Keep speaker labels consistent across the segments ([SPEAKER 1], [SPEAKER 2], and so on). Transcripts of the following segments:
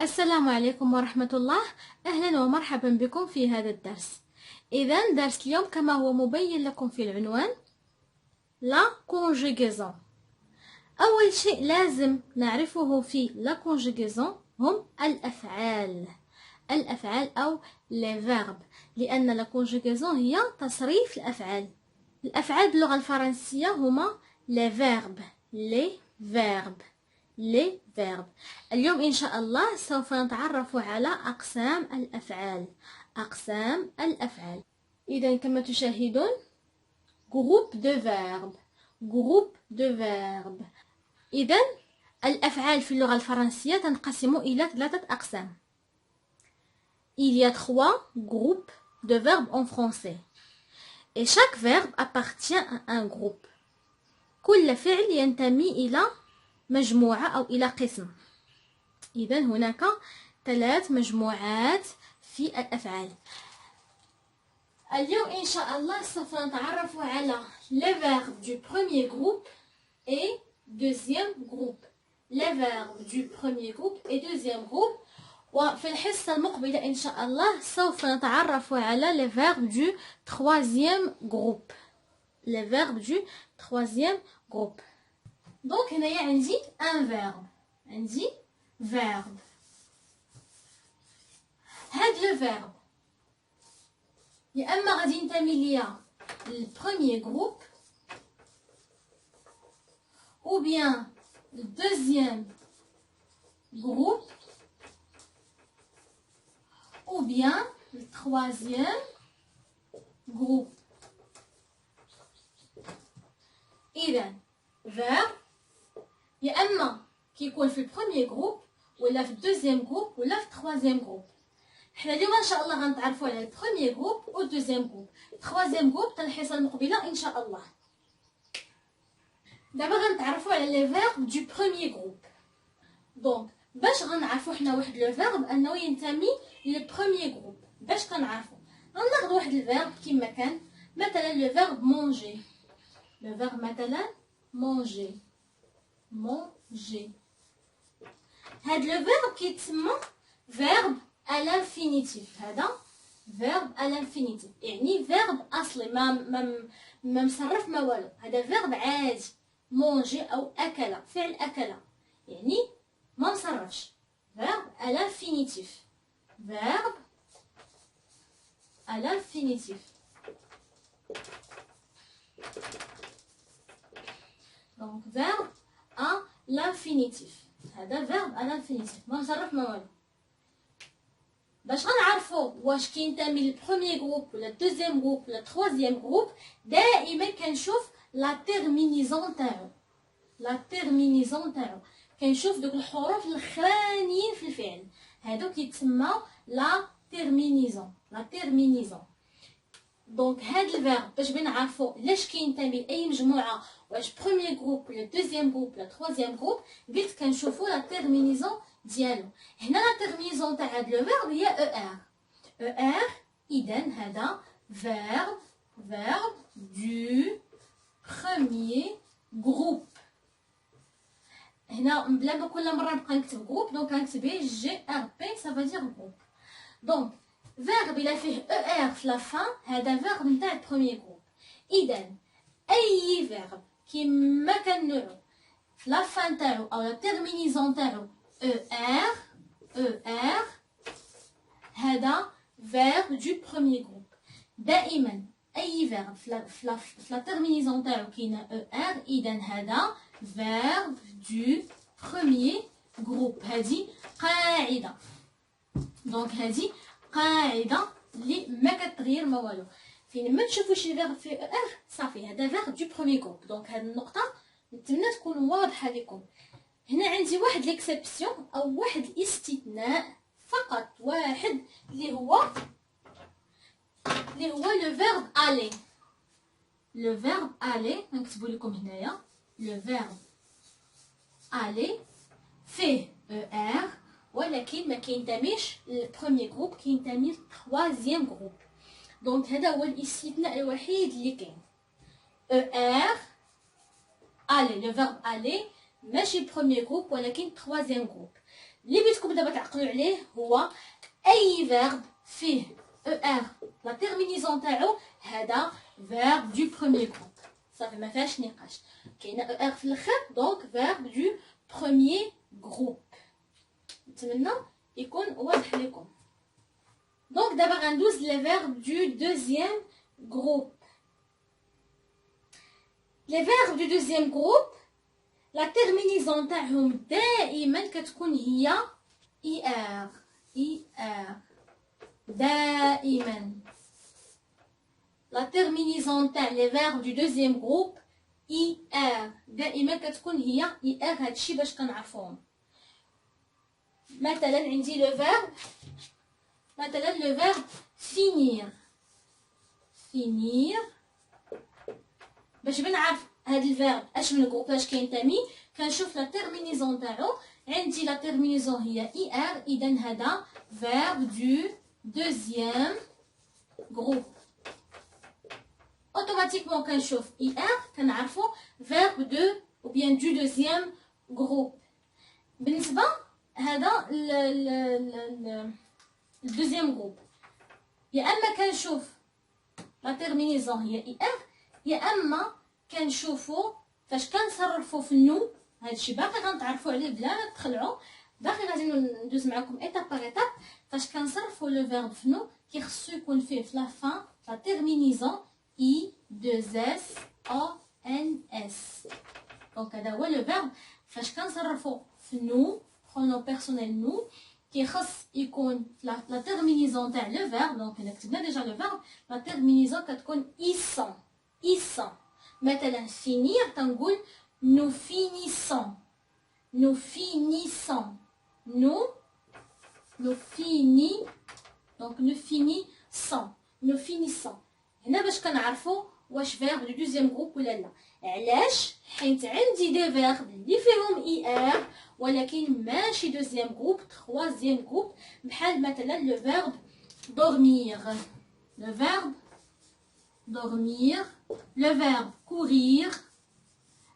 [SPEAKER 1] السلام عليكم ورحمة الله. أهلا ومرحبا بكم في هذا الدرس. إذا درس اليوم كما هو مبين لكم في العنوان لا conjugaison. أول شيء لازم نعرفه في لا conjugaison هم الأفعال أو les verbes، لأن لا conjugaison هي تصريف الأفعال باللغة الفرنسية هما les verbes. اليوم إن شاء الله سوف نتعرف على أقسام الأفعال. إذا كما تشاهدون groupe de verbe. إذا الأفعال في اللغة الفرنسية تنقسم إلى 3 أقسام. Il y a 3 groupes de verbes en français. Et chaque verbe appartient à un groupe. كل فعل ينتمي إلى مجموعة أو إلى قسم. إذا هناك 3 مجموعات في الأفعال. اليوم إن شاء الله سوف نتعرف على les verbes du premier groupe et deuxième groupe. les verbes du premier groupe et deuxième groupe. وفي الحصة المقبلة إن شاء الله سوف نتعرف على les verbes du troisième groupe. les verbes du troisième groupe. Donc هنايا عندي un verbe. عندي verbe. هاد لو verbe يا اما غادي ينتمي ليا للبروميير جروب ou bien le deuxième groupe ou bien le troisième groupe. إذا verbe يا اما كيكون في البروميير جروب ولا في الدوزيام جروب ولا في التروازيام جروب. حنا اليوم ان شاء الله غنتعرفوا على البروميير جروب و الدوزيام جروب. التروازيام جروب حتى الحصه المقبله ان شاء الله. دابا غنتعرفوا على لي فيرب دو بروميير جروب. دونك باش غنعرفوا حنا واحد لو فيرب انه ينتمي للبروميير جروب، باش كنعرفوا غناخذ واحد الفيرب كما كان مثلا لو فيرب مونجي. لو فيرب مثلا مونجي. هاد لو فيرب كيتسمى فيرب à l'infinitif. هذا فيرب à l'infinitif يعني فيرب اصلي ما مصرف ما والو. هذا فيرب عادي مونجي او اكل، فعل اكل يعني ما مصرفش. فيرب à l'infinitif. فيرب à l'infinitif. donc verbe à l'infinitif. هذا verbe à l'infinitif ما مصرف ما والو. باش غنعرفوا واش كينتمي للبروميير جروب ولا الدوزيام جروب ولا التروازيام جروب دائما كنشوف لا تيرمينيزون تاعو. كنشوف دوك الحروف الاخرانيين في الفعل هادو كيتسموا لا تيرمينيزون. دونك هاد الفيرب باش بنعرفوا لاش كينتمي لاي مجموعه، واش بروميير جروب ولا دوزيام جروب ولا تروازيام جروب، قلت كنشوفوا لا تيرمينيزون ديالو. هنا لا تيرمينيزون تاع هاد لو فيرب هي ار. اذا هذا فيرب دو بروميير جروب. هنا بلا ما كل مره نبقى نكتب جروب دونك غنكتب جي ار بي سافا دير جروب. دونك فيرب الا فيه ار في لا فان هذا فيرب نتاع البروميير جروب. اذا اي فيرب كيما كان نوعو في لا فان تاعو او لا تيرمينيزون تاعو ER هذا verbe du premier groupe. دائما أي verbe في لا terminaison تاعو كاينة ER إذا هذا verbe du premier groupe. هذه قاعدة. دونك هذه قاعدة اللي ما كتغير ما والو. فين ما تشوفوا شي verbe في ER صافي هذا verbe du premier groupe. دونك هذه النقطة نتمنى تكون واضحة لكم. هنا عندي واحد ليكسيبسيون او واحد الاستثناء فقط واحد اللي هو لو فيرب الي. لو فيرب الي نكتبوا لكم هنايا لو فيرب الي فيه ار ولكن ما كينتميش للبروميير جروب، كينتمي للتروازيام جروب. دونك هذا هو الاستثناء الوحيد اللي كاين. ار الي لو فيرب الي ماشي البروميير جروب ولكن التروازيام جروب. اللي بغيتكم دابا تعقلوا عليه هو اي فيرب فيه er لا تيرمينيزون تاعو هذا فيرب دو بروميير جروب صافي ما فيهاش نقاش. كاينه er في الاخر دونك فيرب دو بروميير جروب. نتمنى يكون واضح لكم. دونك دابا غندوز لي فيرب دو دوزيام جروب. لي فيرب دو دوزيام جروب لا تيرمينيزون تاعهم دائما كتكون هي er دائما. لا تيرمينيزون تاع لي فيرب دو دوزيام جروب er دائما كتكون هي er. هادشي باش كنعرفوهم. مثلا عندي لو فيرب مثلا لو فيرب finir باش بنعرف هاد الفيرب اش من جروباج كينتمي كنشوف لا تيرمينيزون تاعو. عندي لا تيرمينيزون هي er اذا هذا فيرب دو دوزيام جروب. اوتوماتيكمون كنشوف er كنعرفو فيرب دو او بيان دو دوزيام جروب. بالنسبه هذا الدوزيام جروب يا اما كنشوف لا تيرمينيزون هي er يا اما كنشوفو فاش كنصرفو في النو. هادشي باقي غنتعرفوا عليه بلا ما تخلعوا، باقي غادي ندوز معكم ايتاب باغ ايتاب. فاش كنصرفوا لو فيرب في نو كيخصو يكون فيه في لا فان لا تيرمينيزون اي دوز اس او ان اس. دونك هذا هو لو فيرب فاش كنصرفوا في نو برونون بيرسونيل نو كيخص يكون لا تيرمينيزون تاع لو فيرب. دونك الا كتبنا ديجا لو فيرب لا تيرمينيزون كتكون ايسون. مثلا فينير تنقول nous finissons nous finissons donc nous finissons. هنا باش كنعرفوا واش فيرب دو دوزيام جروب ولا لا. علاش؟ حيت عندي دي فيرب اللي فيهم er ولكن ماشي دوزيام جروب تروازيام جروب. بحال مثلا لو فيرب dormir لو فيرب courir.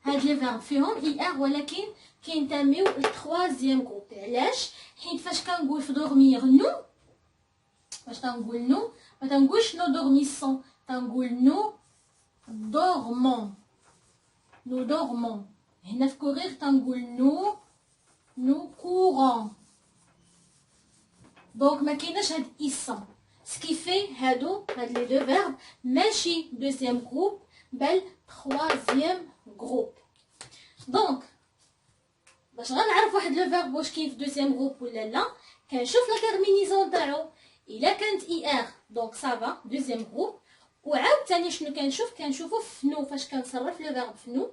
[SPEAKER 1] هاد لي فيرب فيهم er ولكن كينتميو للتروازيام جروب. علاش؟ حيت فاش كنقول في dormir نو فاش تنقول نو ما تنقولش نو دورميسون تنقول نو dormons. هنا في courir تنقول نو courons. دونك ما كايناش هاد ايسون سكيفي هاد لي دو فيرب ماشي دوزيام جروب بل تروازيام جروب. دونك باش غنعرف واحد لو فيرب واش كاين في دوزيام جروب ولا لا كنشوف لا تيرمينيزون تاعو. الا كانت er دونك صافا دوزيام جروب. وعاوتاني شنو كنشوفو في نو فاش كنصرف لو فيرب في نو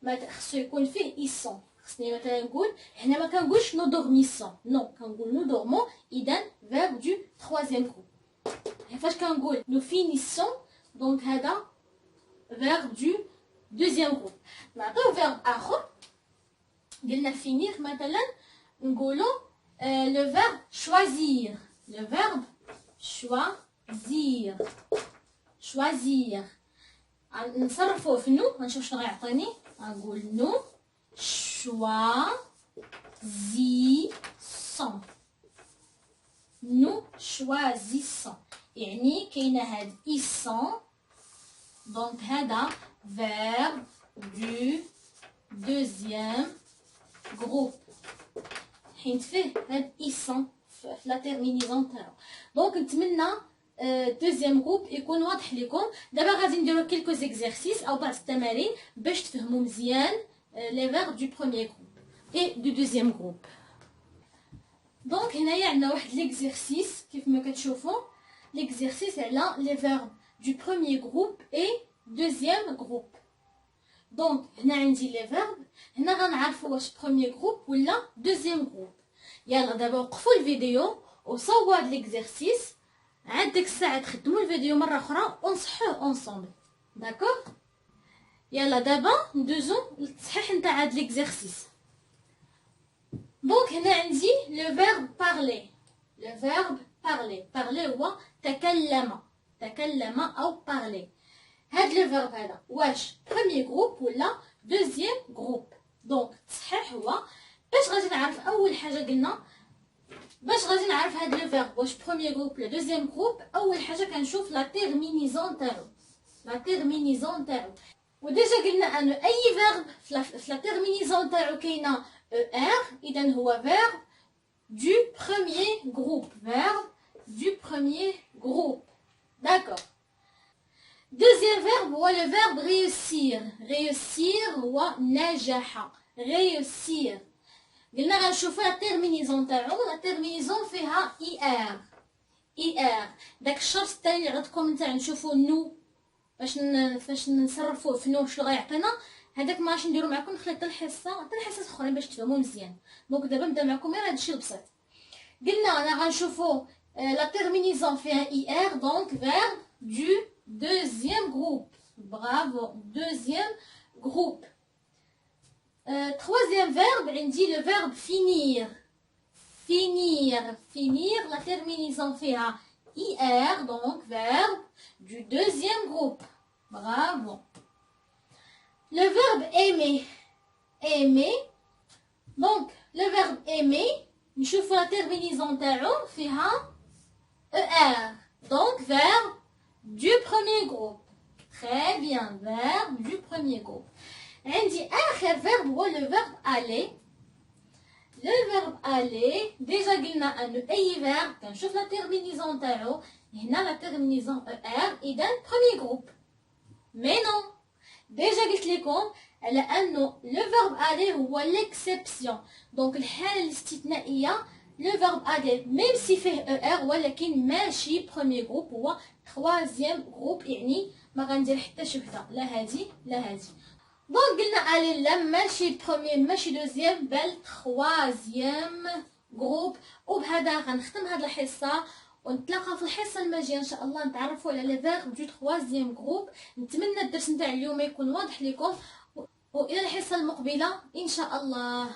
[SPEAKER 1] ما خصو يكون فيه ايسون. خصني مثلا نقول هنا ما كنقولش نو دورميسون نو كنقول نو دورمون اذا فيرب دو تروازيام جروب. فاش كنقول نو فينيسون دونك هذا فيرب دو دوزيام جروب. نعطيو فيرب اخر قلنا فينير مثلا نقولو لو فيرب choisir. لو فيرب choisir نصرفوه في نو. غنشوف شنو غيعطيني. غنقول نو choisissons يعني كاينه هاد ايسون. دونك هذا فيرب دو دوزيام جروب حيت فيه هاد ايسون في لا تيرمينيزون تاعو. دونك نتمنى دوزيام جروب يكون واضح لكم. دابا غادي نديرو كيلكو زيكزارسيس او بعض التمارين باش تفهموا مزيان لي فيرب دو بروميير جروب اي دو دوزيام جروب. دونك هنايا عندنا واحد ليكزارسيس كيف ما كتشوفوا ليكزارسيس على لي فيرب دو بروميير جروب اي دوزيام جروب. دونك هنا عندي لي فيرب هنا غنعرفوا واش بروميير جروب ولا دوزيام جروب. يلا دابا وقفوا الفيديو وصوبوا هاد ليكزارسيس عاد ديك الساعه تخدموا الفيديو مره اخرى ونصحوه اونصومبل. داكوغ يلا دابا ندوزو للتصحيح نتاع هاد ليكزارسيس. دونك هنا عندي لو فيرب بارلي هو تكلم او بارلي. هاد لو فيرب هذا واش بروميير جروب ولا دوزيام جروب. دونك التصحيح هو باش غادي نعرف اول حاجه قلنا باش غادي نعرف هاد لو فيرب واش بروميير جروب ولا دوزيام جروب، اول حاجه كنشوف لا تيرمينيزون تاعو. لا تيرمينيزون تاعو وديجا قلنا ان اي فيرب في لا تيرمينيزون تاعو كاينه او ار، اذا هو فيرب du premier groupe. Verbe du premier groupe. D'accord. Deuxième verbe, هو le verbe réussir. Réussir هو نجح. Réussir. قلنا غنشوفو لا تيرمينيزون تاعو، لا تيرمينيزون فيها اي ار. اي ار. داك الشرط الثاني اللي عطيتكم نتاع نشوفو نو فاش نصرفوه في نو شنو غيعطينا، هذاك ماش نديرو معكم، نخلي حتى الحصه اخرين باش تفهموا مزيان. دونك دابا نبدا معكم غير هادشي البسيط. قلنا انا غنشوفو لا تيرمينيزون فيها اي ار، دونك فيرب دو دوزيام جروب. برافو، دوزيام جروب. troisième verbe عندي le verbe finir. finir la terminaison فيها ir, donc verbe du deuxième groupe. Bravo. Le verbe aimer, donc le verbe aimer نشوف la terminaison تاعو فيها er, donc verbe du premier groupe. Très bien, verbe du premier groupe. عندي آخر verbe هو le verbe aller. Le verbe aller déjà قلنا أنه أي verbe كنشوف la terminaison تاعو، هنا la terminaison er إذا premier groupe. Mais non، déjà قلت لكم على أنه le verbe aller هو l'exception، donc الحالة الاستثنائية le verbe aller même si فيه er ولكن ماشي premier groupe، هو troisième groupe، يعني ما غندير حتى شي وحدة، لا هادي لا هادي. دونك قلنا الي لا ماشي بروميير ماشي دوزيام بل تخوازيام جروب. وبهذا غنختم هاد الحصه، ونتلاقى في الحصه الماجيه ان شاء الله نتعرفوا على لي فيرب دو تخوازيام جروب. نتمنى الدرس نتاع اليوم يكون واضح لكم، والى الحصه المقبله ان شاء الله.